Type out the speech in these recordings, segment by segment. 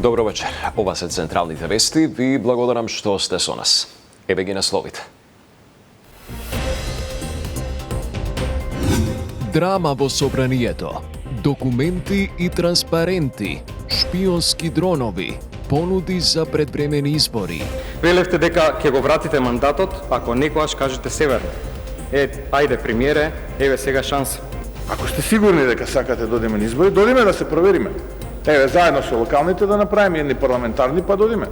Добро вечер. Ова се централните вести. Ви благодарам што сте со нас. Еве ги насловите. Драма во собранието. Документи и транспаренти. Шпионски дронови. Понуди за предвремени избори. Велевте дека ќе го вратите мандатот, ако некојаш кажете северно. Ајде премиере, еве сега шанса. Ако сте сигурни дека сакате да одиме на избори, додиме да се провериме. Еве, заедно со локалните да направиме едни парламентарни, па додиме.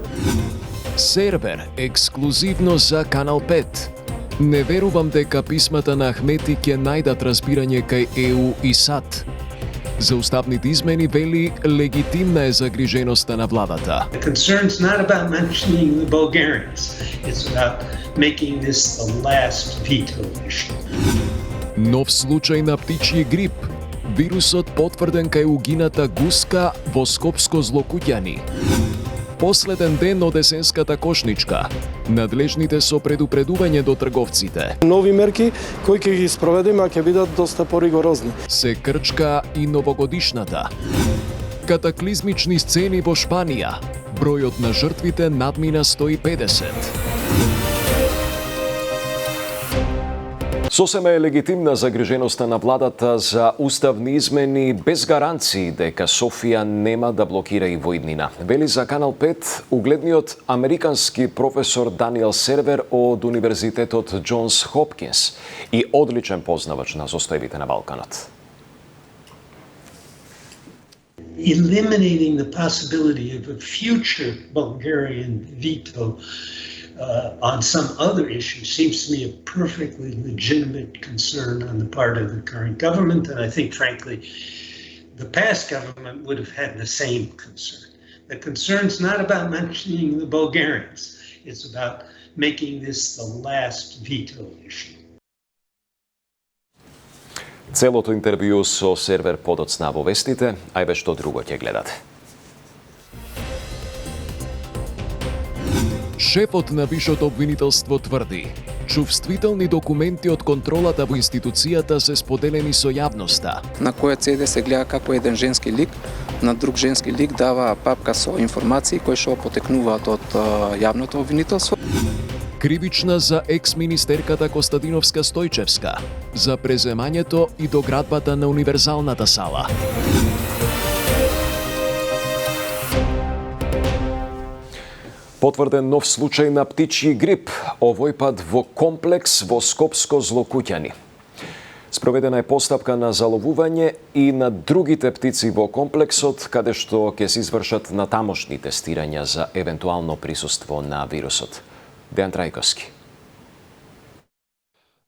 Сервер ексклузивно за Канал 5. Не верувам дека писмата на Ахмети ќе најдат разбирање кај ЕУ и САД. За уставните измени вели легитимна е загриженоста на владата. The concern's not about mentioning the Bulgarians. It's about making this the last veto issue. Нов случај на птичји грип. Вирусот потврден кај угината гуска во Скопско Злокуќани. Последен ден од есенската кошничка. Надлежните со предупредување до трговците. Нови мерки кои ќе ги спроведеме, а ќе бидат доста поригорозни. Се крчка и новогодишната. Катаклизмични сцени во Шпанија. Бројот на жртвите надмина 150. Сосема е легитимна загриженоста на владата за уставни измени без гаранции дека Софија нема да блокира и војднина. Вели за Канал 5 угледниот американски професор Даниел Сервер од Универзитетот Џонс Хопкинс и одличен познавач на состојбите на Балканот. Eliminating the possibility of a future Bulgarian veto on some other issue seems to me a perfectly legitimate concern on the part of the current government, and I think, frankly, the past government would have had the same concern. The concern's not about mentioning the Bulgarians. It's about making this the last veto issue. Целото интервју со Сервер подоцна во вестите, ајде што друго ќе гледате. Шефот на Вишото обвинителство тврди, чувствителни документи од контролата во институцијата се споделени со јавноста. На која CD се гледа како еден женски лик, на друг женски лик дава папка со информации кои што потекнуваат од јавното обвинителство. Кривична за екс-министерката Костадиновска Стојчевска, за преземањето и доградбата на универзалната сала. Потврден нов случај на птичји грип, овој пат во комплекс во Скопско Злокуќани. Спроведена е постапка на заловување и на другите птици во комплексот, каде што ќе се извршат натамошни тестирања за евентуално присуство на вирусот. Дејан Трајковски.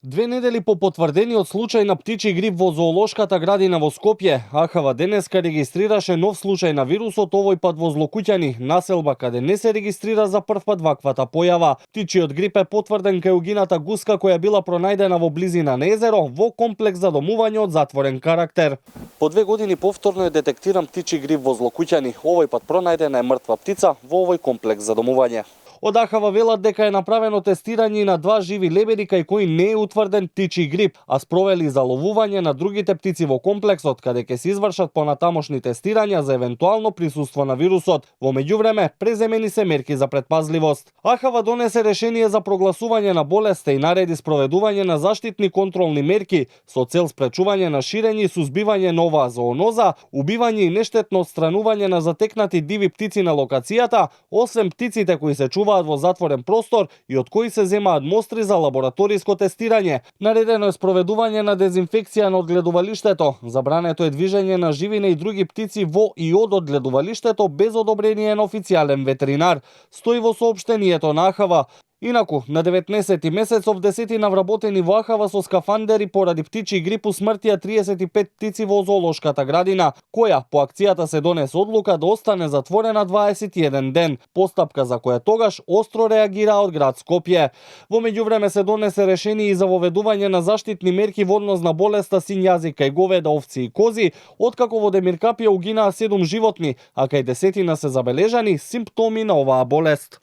2 недели по потврдениот случај на птичји грип во зоолошката градина во Скопје, АХВ денеска регистрираше нов случај на вирусот, овој пат во Злокуќани, населба каде не се регистрира за прв пат ваквата појава. Птичјиот грип е потврден кај угината гуска која била пронајдена во близина на езеро во комплекс за домување од затворен карактер. По 2 години повторно е детектиран птичји грип во Злокуќани, овој пат пронајдена е мртва птица во овој комплекс за домување. Од АХВ велат дека е направено тестирање на 2 живи лебеди кај кои не е утврден птичји грип, а спровели заловување на другите птици во комплексот, каде ќе се извршат понатамошни тестирања за евентуално присуство на вирусот. Во меѓувреме, преземени се мерки за предпазливост. АХВ донесе решение за прогласување на болеста и нареди спроведување на заштитни контролни мерки со цел спречување на ширење и сузбивање на оваа зооноза, убивање и нештетно отстранување на затекнати диви птици на локацијата, освен птиците кои се чуваат во затворен простор и од кои се земаат мостри за лабораториско тестирање. Наредено е спроведување на дезинфекција на одгледувалиштето. Забрането е движење на живине и други птици во и од одгледувалиштето без одобрение на официјален ветеринар, стои во соопштението на АХВ. Инаку, на 19 месецов десетина вработени во АХВ со скафандери поради птичји грип усмртија 35 птици во зоолошката градина, која по акцијата се донесе одлука да остане затворена 21 ден, постапка за која тогаш остро реагира од град Скопје. Во меѓувреме се донесе решение и за воведување на заштитни мерки во однос на болеста син јазик кај говеда, овци и кози, откако во Демиркапија угинаа 7 животни, а кај десетина се забележани симптоми на оваа болест.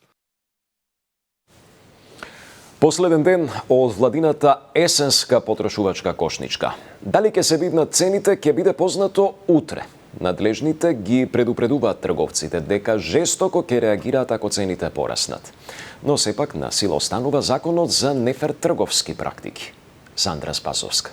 Последен ден од владината есенска потрошувачка кошничка. Дали ќе се виднат цените ќе биде познато утре. Надлежните ги предупредуваат трговците дека жестоко ќе реагираат ако цените пораснат. Но сепак на сила останува законот за нефер трговски практики. Сандра Спасовска.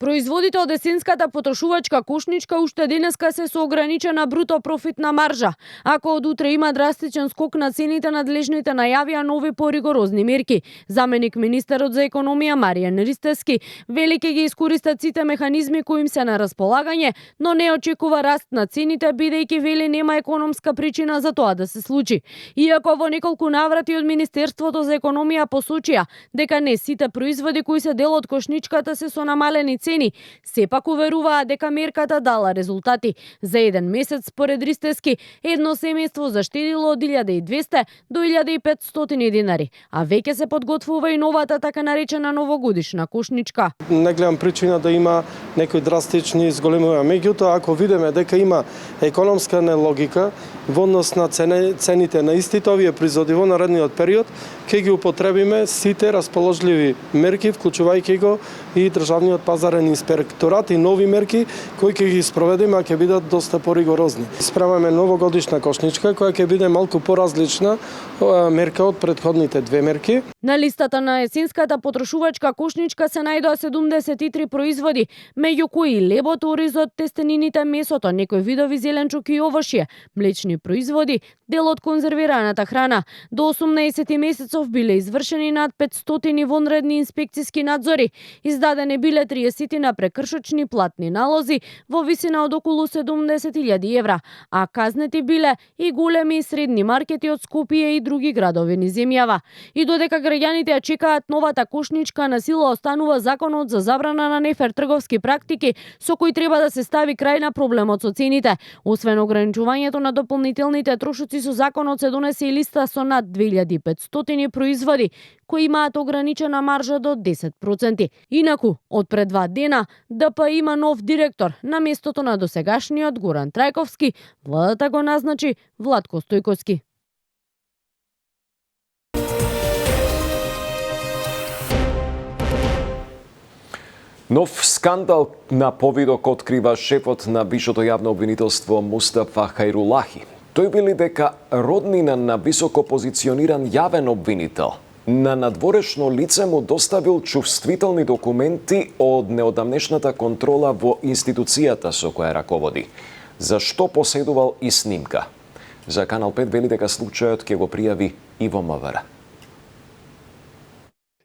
Производите од есенската потрошувачка кошничка уште денеска се со ограничена бруто профитна маржа. Ако од утре има драстичен скок на цените, надлежните најавија нови поригорозни мерки. Заменик министерот за економија Маријан Ристевски вели ќе ги искористат сите механизми кои им се на располагање, но не очекува раст на цените бидејќи вели нема економска причина за тоа да се случи. Иако во неколку наврати од Министерството за економија посочија дека не сите производи кои се дел од кошничката се со намалени цени, сепак уверуваа дека мерката дала резултати. За еден месец, според Ристевски, едно семејство заштедило од 1200 до 1500 динари, а веќе се подготвува и новата така наречена новогодишна кошничка. Не гледам причина да има некои драстични зголемувања. Меѓутоа, ако видиме дека има економска нелогика во однос на цените на истите овие производи во наредниот период, ќе ги употребиме сите расположливи мерки, вклучувајќи го и државниот пазарен инспекторат и нови мерки кои ќе ги спроведеме, а ќе бидат доста поригорозни. Спремаме новогодишна кошничка која ќе биде малку поразлична мерка од претходните две мерки. На листата на есенската потрошувачка кошничка се најдоа 73 производи, меѓу кои лебото, оризот, тестенините, месото, некои видови зеленчук и овошје, млечни производи, дел од конзервираната храна. До 18 месецов биле извршени над 500 вонредни инспекциски надзори, издадени биле 30 на прекршочни платни налози во висина од околу 70.000 евра, а казнети биле и големи и средни маркети од Скопје и други градови низ земјава. И додека граѓаните ја чекаат новата кошничка, на сила останува законот за забрана на нефер трговски практики со кој треба да се стави крај на проблемот со цените. Освен ограничувањето на дополнителните трошоци, со законот се донесе и листа со над 2500 производи кои имаат ограничена маржа до 10%. Инаку, од пред 2 дена, ДП има нов директор на местото на досегашниот Горан Трајковски. Владата го назначи Владко Стојковски. Нов скандал на повидок открива шефот на Висшето јавно обвинителство Мустафа Хајрулахи. Тој вели дека роднина на високо позициониран јавен обвинител на надворешно лице му доставил чувствителни документи од неодамнешната контрола во институцијата со која раководи, за што поседувал и снимка. За Канал 5 вели дека случајот ќе го пријави и во МВР.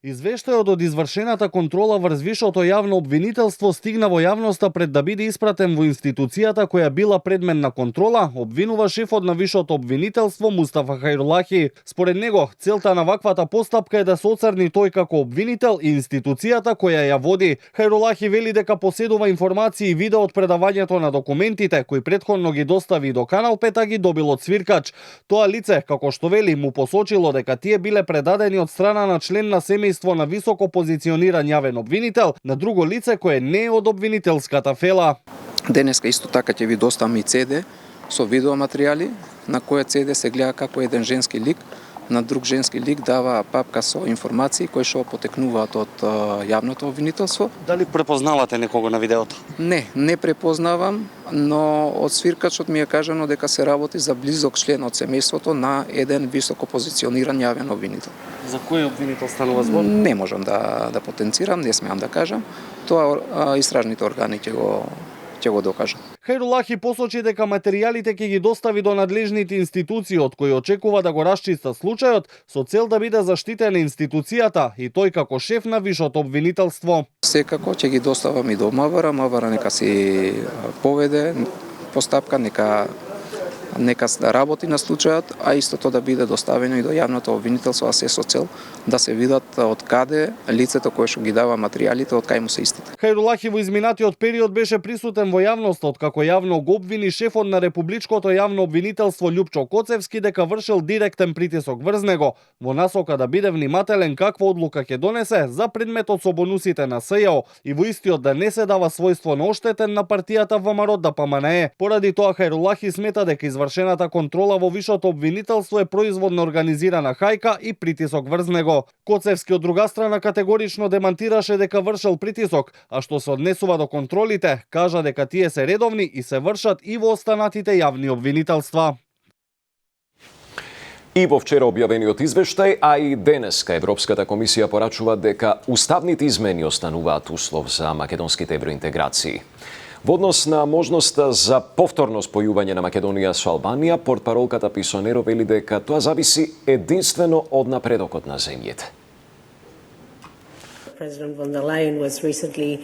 Извештајот од извршената контрола врз Висшето јавно обвинителство стигна во јавноста пред да биде испратен во институцијата која била предмет на контрола, обвинува шефот на Висшето обвинителство Мустафа Хајрулахи. Според него, целта на ваквата постапка е да се оцрни тој како обвинител и институцијата која ја води. Хајрулахи вели дека поседува информации и видео од предавањето на документите, кои претходно ги достави до Канал 5, а ги добил од свиркач. Тоа лице, како што вели, му посочило дека тие биле предадени од страна на член на семејство на високо позициониран јавен обвинител на друго лице кое не е од обвинителската фела. Денеска исто така ќе ви доставам и CD со видеоматеријали, на кој CD се гледа како еден женски лик на друг женски лик дава папка со информации кои што потекнуваат од јавното обвинителство. Дали препознавате некого на видеото? Не препознавам, но од свиркачот ми е кажано дека се работи за близок член од семејството на еден високо позициониран јавен обвинител. За кој обвинител станува збор? Не можам да потенцирам, не смеам да кажам. Тоа истражните органи ќе го докажат. Хајрулахи посочи дека материјалите ќе ги достави до надлежните институции од кои очекува да го расчиста случајот со цел да биде заштитена институцијата и тој како шеф на Висшето обвинителство. Секако ќе ги доставам и до МВР, МВР нека си поведе постапка, нека да работи на случајот, а истото да биде доставено и до јавното обвинителство, а се со цел да се видат од каде лицето кое што ги дава материјалите, од кај му се истите. Хајрулахи во изминатиот период беше присутен во јавноста, откако јавно го обвини шефот на Републичкото јавно обвинителство Љупчо Коцевски дека вршил директен притисок врз него, во насока да биде внимателен каква одлука ќе донесе за предметот со бонусите на СЈО и во истиот да не се дава својство на оштетен на партијата ВМРО ДПМНЕ. Поради тоа Хајрулахи смета дека извршената контрола во вишото обвинителство е производ на организирана хајка и притисок врз него. Коцевски од друга страна категорично демантираше дека вршел притисок, а што се однесува до контролите, кажа дека тие се редовни и се вршат и во останатите јавни обвинителства. И во вчера објавениот извештај, а и денеска Европската комисија порачува дека уставните измени остануваат услов за македонските евроинтеграции. Во однос на можноста за повторно спојување на Македонија со Албанија, портпаролката Писонеро вели дека тоа зависи единствено од напредокот на земјите. President von der Leyen was recently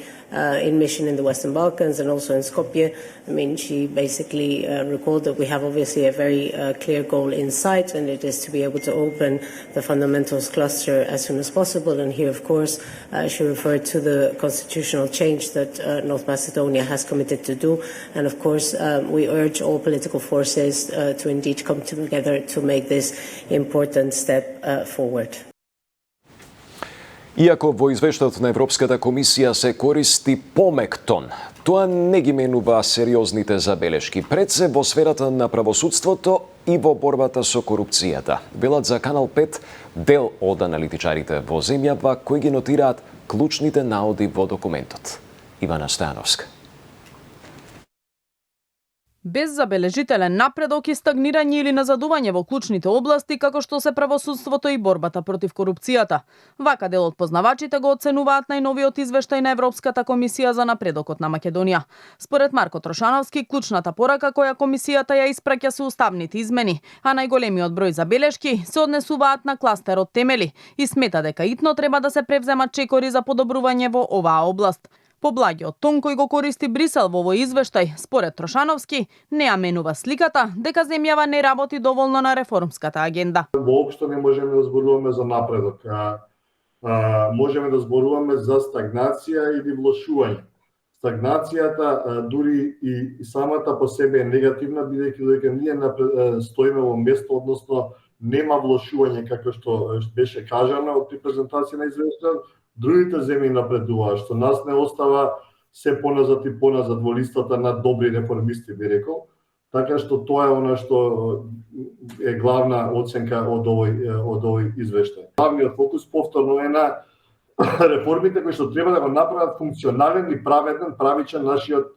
in mission in the Western Balkans and also in Skopje. I mean, she basically recalled that we have obviously a very clear goal in sight, and it is to be able to open the fundamentals cluster as soon as possible. And here, of course, she referred to the constitutional change that North Macedonia has committed to do. And of course, we urge all political forces to indeed come together to make this important step forward. Иако во извештајот на Европската комисија се користи помек тон, тоа не ги менува сериозните забелешки пред се во сферата на правосудството и во борбата со корупцијата. Велат за Канал 5 дел од аналитичарите во земјава кои ги нотираат клучните наоди во документот. Ивана Стојановска. Без забележителен напредок и стагнирање или назадување во клучните области како што се правосудството и борбата против корупцијата. Вака дел од познавачите го оценуваат најновиот извештај на Европската комисија за напредокот на Македонија. Според Марко Трошановски, клучната порака која комисијата ја испраќа се уставните измени, а најголемиот број забелешки се однесуваат на кластерот темели и смета дека итно треба да се превземат чекори за подобрување во оваа област. Поблагиот тон кој го користи Брисел во овој извештај, според Трошановски, не ја менува сликата дека земјава не работи доволно на реформската агенда. Воопшто не можеме да зборуваме за напредок. Можеме да зборуваме за стагнација или влошување. Стагнацијата дури и самата по себе е негативна, бидејќи дека ние стоиме во место, односно нема влошување како што беше кажано при презентација на извештајот. Другите земји напредуваат, што нас не остава се поназад и поназад во листата на добри реформисти, би рекол. Така што тоа е она што е главна оценка од овој извештај. Главниот фокус повторно е на реформите кои што треба да го направат функционален и праведен, правичен нашиот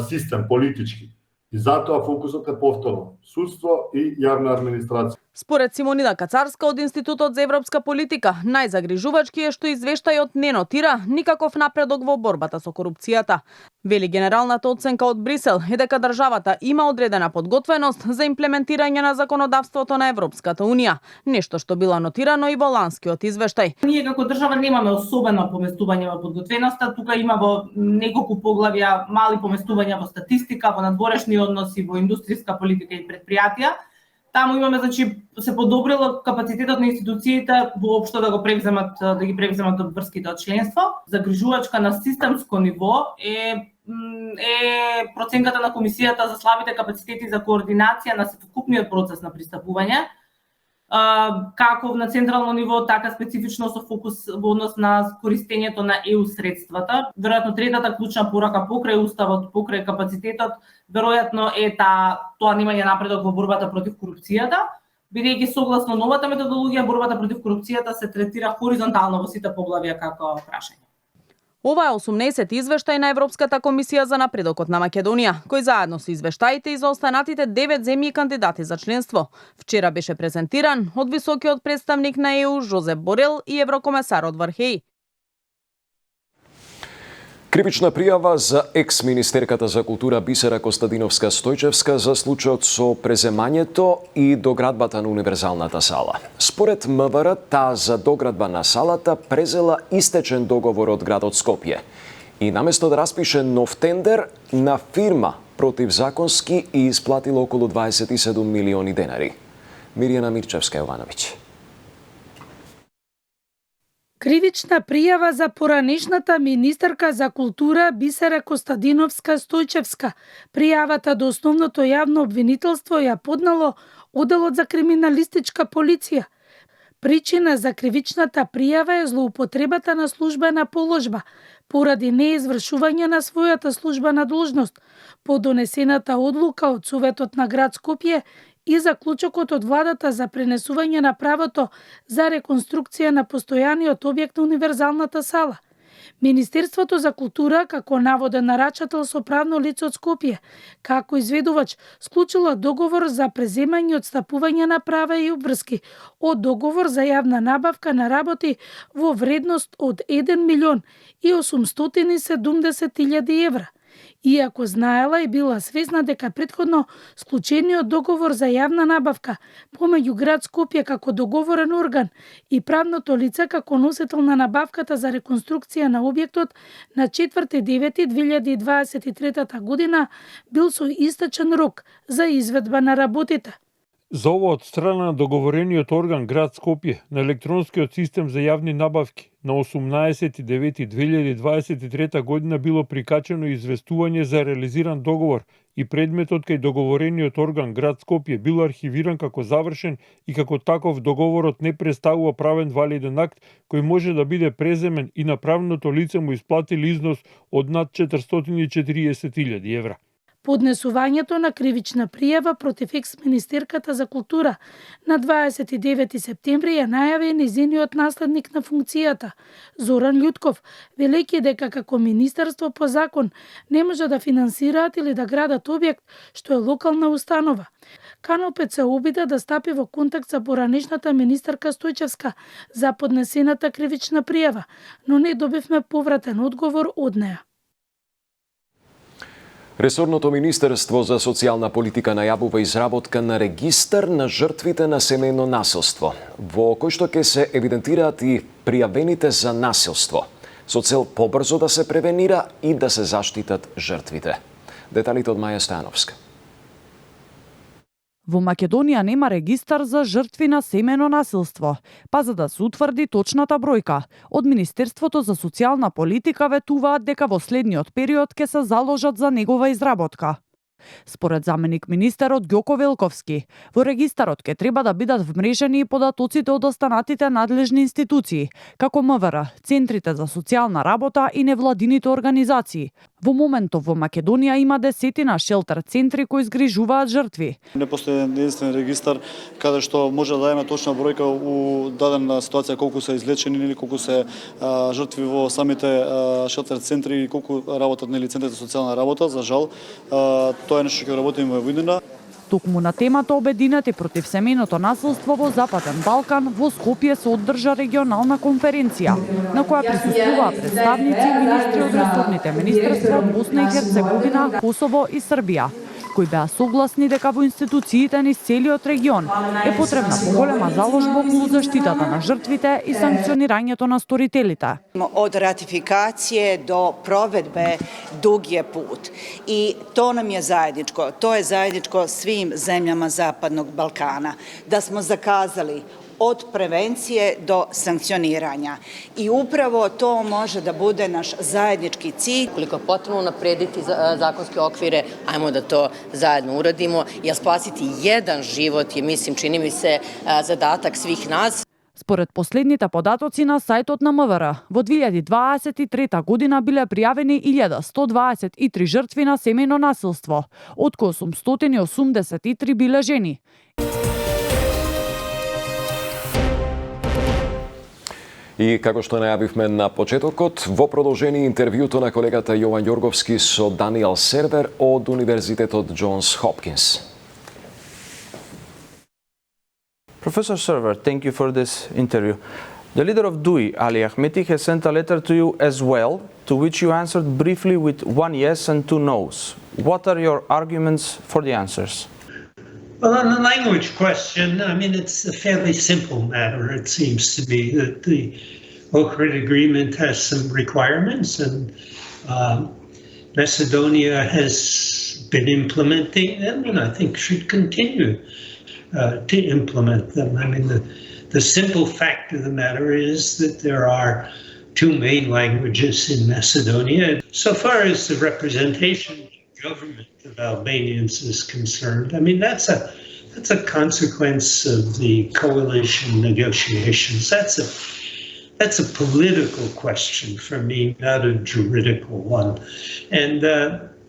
систем политички. И затоа фокусот е повторно судство и јавна администрација. Според Симонида Кацарска од Институтот за европска политика, најзагрижувачки е што извештајот не нотира никаков напредок во борбата со корупцијата. Вели генералната оценка од Брисел е дека државата има одредена подготвеност за имплементирање на законодавството на Европската унија, нешто што било нотирано и во ланскиот извештај. Ние како држава немаме особено поместување во подготвеноста, тука има во неколку поглавја мали поместувања во статистика, во надворешни односи, во индустријска политика и предпријатија. Таму имаме, значи, се подобрило капацитетот на институциите воопшто да ги превземат обврските од членство. Загрижувачка на системско ниво е проценката на комисијата за слабите капацитети за координација на севкупниот процес на пристапување, како на централно ниво, така специфично со фокус во однос на користењето на ЕУ средствата. Веројатно третата клучна порака покрај уставот, покрај капацитетот, веројатно е тоа немање напредок во борбата против корупцијата, бидејќи согласно новата методологија борбата против корупцијата се третира хоризонтално во сите поглавја како прашање. Ова е 18 извештај на Европската комисија за напредокот на Македонија, кој заедно со извештаите и за останатите 9 земји кандидати за членство. Вчера беше презентиран од високиот представник на ЕУ Жозеп Борел и еврокомесарот Вархеј. Кривична пријава за екс-министерката за култура Бисера Костадиновска-Стојчевска за случајот со преземањето и доградбата на универзалната сала. Според МВР, таа за доградба на салата презела истечен договор од градот Скопје. И наместо да распише нов тендер, на фирма противзаконски и исплатила околу 27 милиони денари. Мирјана Мирчевска-Јовановиќ. Кривична пријава за поранешната министерка за култура Бисера Костадиновска-Стојчевска. Пријавата до основното јавно обвинителство ја поднало Оделот за криминалистичка полиција. Причина за кривичната пријава е злоупотребата на службена положба поради неизвршување на својата службена должност по донесената одлука од Советот на град Скопје и заклучокот од владата за пренесување на правото за реконструкција на постојаниот објект на универзалната сала. Министерството за култура, како наводен нарачател со правно лице од Скопје, како изведувач, склучила договор за преземање и отстапување на права и обврски од договор за јавна набавка на работи во вредност од 1.870.000 евра. Иако знаела и била свесна дека претходно склучениот договор за јавна набавка помеѓу град Скопје како договорен орган и правното лице како носител на набавката за реконструкција на објектот на 4.9.2023 година бил со истечен рок за изведба на работите. За ова од страна на договорениот орган град Скопје на електронскиот систем за јавни набавки на 18.9.2023 година било прикачено известување за реализиран договор и предметот кај договорениот орган град Скопје бил архивиран како завршен и како таков договорот не представува правен валиден акт кој може да биде преземен и на правното лице му исплатили износ од над 440.000 евра. Поднесувањето на кривична пријава против екс-министерката за култура на 29 септември ја најави незиниот наследник на функцијата, Зоран Љутков, велејќи дека како министерство по закон не може да финансираат или да градат објект што е локална установа. Канал 5 се обида да стапи во контакт со поранешната министерка Стојчевска за поднесената кривична пријава, но не добивме повратен одговор од неа. Ресорното Министерство за социјална политика најавува изработка на регистар на жртвите на семејно насилство, во кој што ќе се евидентираат и пријавените за насилство, со цел побрзо да се превенира и да се заштитат жртвите. Деталите од Маја Становска. Во Македонија нема регистар за жртви на семејно насилство, па за да се утврди точната бројка, од Министерството за социјална политика ветуваат дека во следниот период ќе се заложат за негова изработка. Според заменик министерот Ѓоко Велковски, во регистарот ќе треба да бидат вмрежени и податоците од останатите надлежни институции, како МВР, центрите за социјална работа и невладините организации. Во моментов во Македонија има десетина шелтер центри кои згрижуваат жртви. Не постои единствен регистар каде што може да даде точна бројка у дадена ситуација колку се излечени или колку се жртви во самите шелтер центри и колку работат нели центрите за социјална работа. За жал, тоа е нешто што ќе работиме во иднина. Токму на темата обединети против семејното насилство во Западен Балкан, во Скопје се одржа регионална конференција, на која присуствуваа представници и министри од ресорните министерства од Босна и Херцеговина, Косово и Србија, кои беа согласни дека во институциите низ целиот регион е потребна поголема заложба околу заштитата на жртвите и санкционирањето на сторителите. Од ратификације до проведбе дуг е пут и то нам je zajedničko. To je zajedničko svim zemljama Zapadnog Balkana. Da smo zakazali od prevencije do sankcioniranja. I upravo to može da bude naš zajednički cilj. Koliko je potrebno naprediti zakonske okvire, ajmo da to zajedno uradimo, jer spasiti jedan život je, mislim, čini mi se, zadatak svih nas. Според последните податоци на сајтот на МВР, во 2023 година биле пријавени 1123 жртви на семејно насилство, од кои 883 биле жени. И како што најавивме на почетокот, во продолжение интервјуто на колегата Јован Ѓорговски со Даниел Сервер од Универзитетот Джонс Хопкинс. Professor Server, thank you for this interview. The leader of DUI, Ali Ahmeti, has sent a letter to you as well, to which you answered briefly with 1 yes and 2 no's. What are your arguments for the answers? Well, on the language question, I mean, it's a fairly simple matter, it seems to me, that the Ohrid Agreement has some requirements, and Macedonia has been implementing them, and I think should continue to implement them. I mean, the simple fact of the matter is that there are 2 main languages in Macedonia. So far as the representation of the government of Albanians is concerned, I mean, that's That's a consequence of the coalition negotiations. That's a political question for me, not a juridical one. And,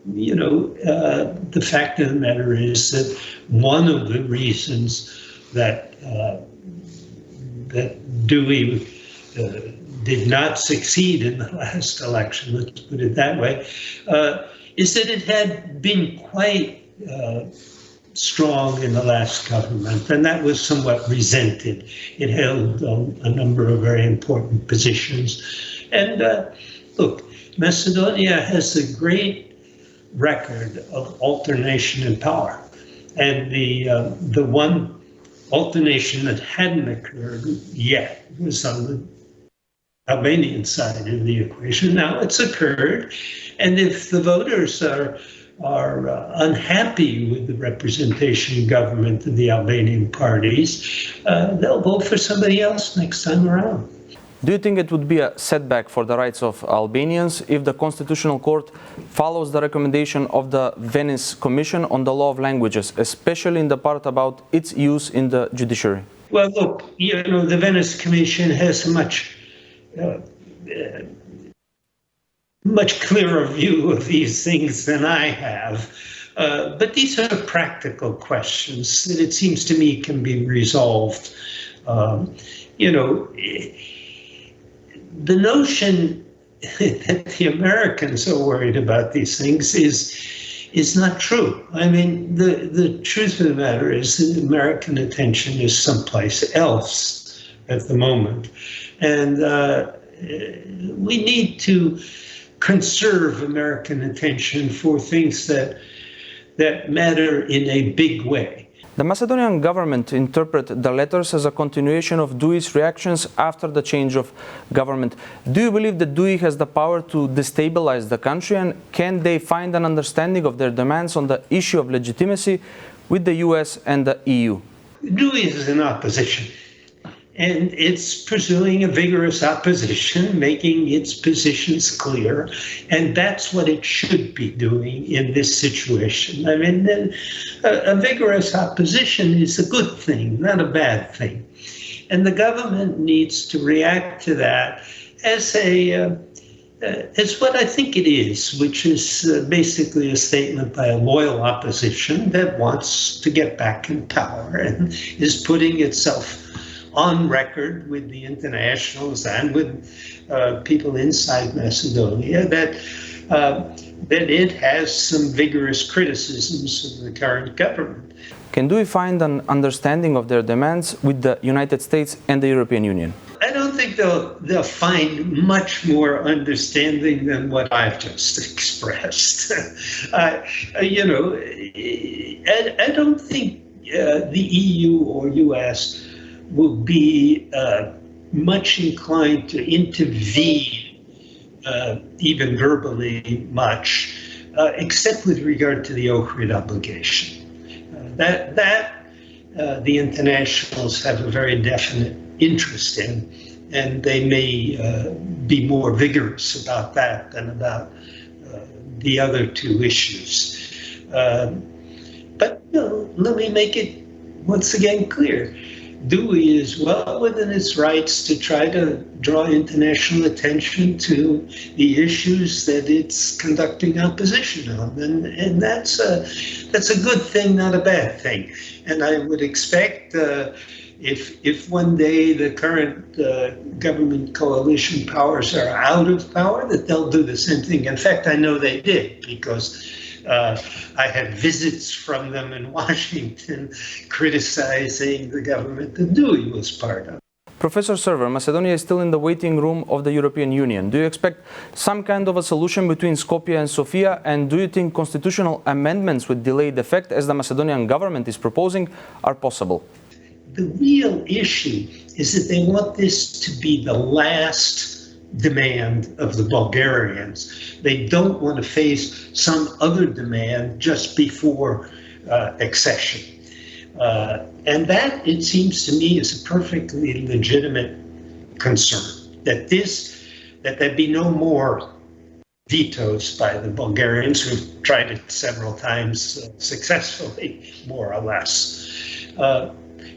the fact of the matter is that one of the reasons that Dewey did not succeed in the last election, let's put it that way, is that it had been quite strong in the last government, and that was somewhat resented. It held a number of very important positions. And look, Macedonia has a great record of alternation in power. And the one alternation that hadn't occurred yet was on the Albanian side of the equation. Now it's occurred, and if the voters are unhappy with the representation government of the Albanian parties, they'll vote for somebody else next time around. Do you think it would be a setback for the rights of Albanians if the Constitutional Court follows the recommendation of the Venice Commission on the law of languages, especially in the part about its use in the judiciary? Well, look, the Venice Commission has a much clearer view of these things than I have. But these are practical questions that it seems to me can be resolved. The notion that the Americans are worried about these things is not true. I mean, the truth of the matter is that American attention is someplace else at the moment. And we need to conserve American attention for things that matter in a big way. The Macedonian government interpreted the letters as a continuation of Dewey's reactions after the change of government. Do you believe that Dewey has the power to destabilize the country, and can they find an understanding of their demands on the issue of legitimacy with the US and the EU? Dewey is in opposition, and it's pursuing a vigorous opposition, making its positions clear, and that's what it should be doing in this situation. I mean, a vigorous opposition is a good thing, not a bad thing. And the government needs to react to that as what I think it is, which is basically a statement by a loyal opposition that wants to get back in power and is putting itself on record with the internationals and with people inside Macedonia that it has some vigorous criticisms of the current government. Can Dewey find an understanding of their demands with the United States and the European Union? I don't think they'll find much more understanding than what I've just expressed. I don't think the EU or US will be much inclined to intervene, even verbally much, except with regard to the Ohrid obligation. The internationals have a very definite interest in, and they may be more vigorous about that than about the other two issues. But let me make it once again clear. Dewey is well within its rights to try to draw international attention to the issues that it's conducting opposition on, and that's a good thing, not a bad thing. And I would expect if one day the current government coalition powers are out of power, that they'll do the same thing. In fact, I know they did, because I had visits from them in Washington criticizing the government that Dewey was part of. Professor Server, Macedonia is still in the waiting room of the European Union. Do you expect some kind of a solution between Skopje and Sofia? And do you think constitutional amendments with delayed effect, as the Macedonian government is proposing, are possible? The real issue is that they want this to be the last demand of the Bulgarians. They don't want to face some other demand just before accession. And that, it seems to me, is a perfectly legitimate concern, that there be no more vetoes by the Bulgarians, who've tried it several times successfully, more or less.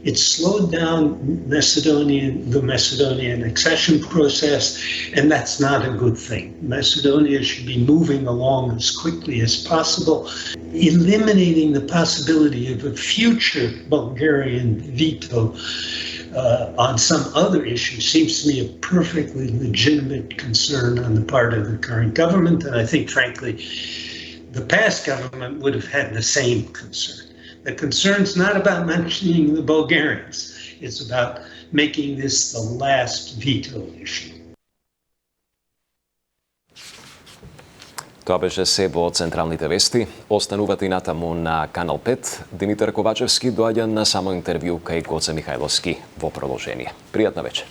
It slowed down the Macedonian accession process, and that's not a good thing. Macedonia should be moving along as quickly as possible, eliminating the possibility of a future Bulgarian veto on some other issue seems to me a perfectly legitimate concern on the part of the current government, and I think, frankly, the past government would have had the same concern. The concern's not about mentioning the Bulgarians. It's about making this the last veto issue. Тоа беше се во централните вести. Останувате и натаму на Канал 5. Димитар Ковачевски доаѓа на само интервју кај Гоце Михајловски во продолжение. Пријатна вечер.